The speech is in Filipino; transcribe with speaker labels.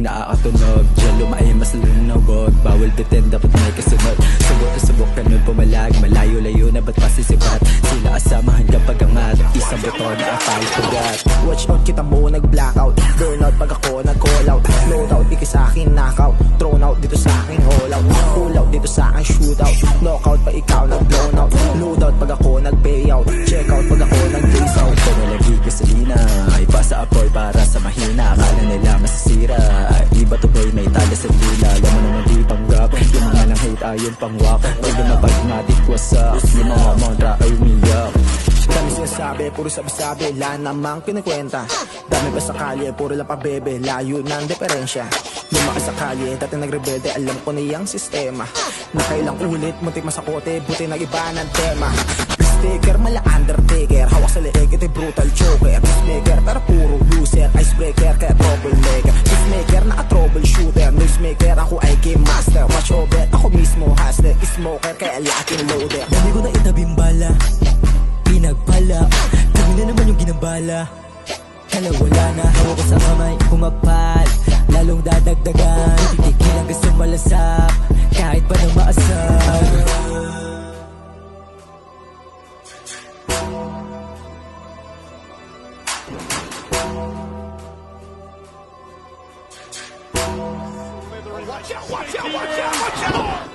Speaker 1: pag nakakatunog. Diyan lumaay mas lunogod, bawal bitin dapat may kasunod. Subok na subok ka nun pumalag, malayo-layo na ba't pasisipat. Sila asamahan kapag angat, isang buton na atay pugat.
Speaker 2: Watch out, kita mo nag-blackout, burnout pag ako nag-call out. Load out, di sa akin knockout, thrown out dito sa akin all out. Pull out dito sa akin shootout, knockout pa ikaw nag-blown out. Load out pag ako nag-payout, check out pag ako nag-base out.
Speaker 1: Ito na lagi gasolina, ipasa apoy para sa mahina. Akala nila masasira, iba to boy may tala sa dila. Alam mo naman di panggap, yung mga nang hate ayon pangwak. Pag lumabag natin wasak, yung mga mantra ay umiyak.
Speaker 2: Dami sinasabi, puro sabi-sabi, wala namang kinikwenta. Dami pa sa kalye, puro lang pabebe, layo ng diferensya. Lumakas sa kalye, dati nagrebelde, alam ko na yung sistema. Nakailang ulit, muntik masakote, buti na iba ng tema. Sticker, mala undertaker, hawak sa leeg, ito'y brutal choker. Peacemaker, pero puro loser, icebreaker, kaya troublemaker. Peacemaker, naka-troubleshooter, noisemaker, ako ay game master. Watch over, ako mismo hustler, smoker, kaya laking loader.
Speaker 3: Dami ko na itabing bala, pinagpala, kami na naman yung ginambala. Kala wala na, hawak ko sa kamay, pumapal, lalong dadagdagan. Titigil ang gusto malasap, kahit pa nang maasap.
Speaker 4: Watch out, watch out, watch out, watch out!